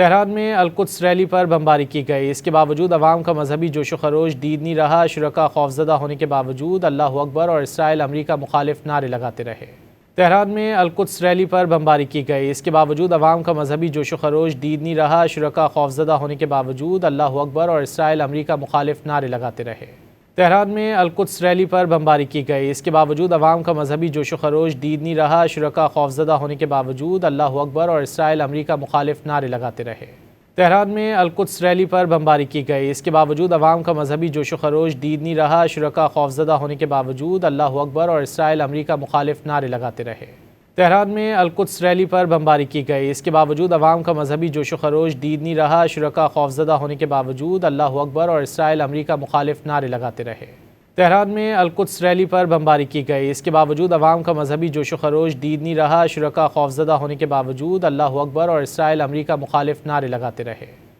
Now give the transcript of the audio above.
Tehran میں القدس rally پر بمباری کی گئی، اس کے باوجود عوام کا مذہبی جوش و خروش دید نہیں رہا۔ شرکاء خوفزدہ ہونے کے باوجود اللہ اکبر اور اسرائیل امریکہ مخالف نعرے لگاتے رہے۔ تہران میں القدس ریلی پر بمباری کی گئی، اس کے باوجود عوام کا مذہبی جوش و خروش دید نہیں رہا۔ شرکاء خوفزدہ ہونے کے باوجود اللہ اکبر اور اسرائیل امریکہ مخالف نعرے لگاتے رہے۔ تہران میں القدس ریلی پر بمباری کی گئی، اس کے باوجود عوام کا مذہبی جوش و خروش دید نہیں رہا۔ شرکاء خوفزدہ ہونے کے باوجود اللہ اکبر اور اسرائیل امریکہ مخالف نعرے لگاتے رہے۔ تہران میں القدس ریلی پر بمباری کی گئی، اس کے باوجود عوام کا مذہبی جوش و خروش دید نہیں رہا۔ شرکاء خوفزدہ ہونے کے باوجود اللہ اکبر اور اسرائیل امریکہ مخالف نعرے لگاتے رہے۔ تہران میں القدس ریلی پر بمباری کی گئی، اس کے باوجود عوام کا مذہبی جوش و خروش دید نہیں رہا۔ شرکاء خوفزدہ ہونے کے باوجود اللہ اکبر اور اسرائیل امریکہ مخالف نعرے لگاتے رہے۔ تہران میں القدس ریلی پر بمباری کی گئی، اس کے باوجود عوام کا مذہبی جوش و خروش دید نہیں رہا۔ شرکاء خوفزدہ ہونے کے باوجود اللہ اکبر اور اسرائیل امریکہ مخالف نعرے لگاتے رہے۔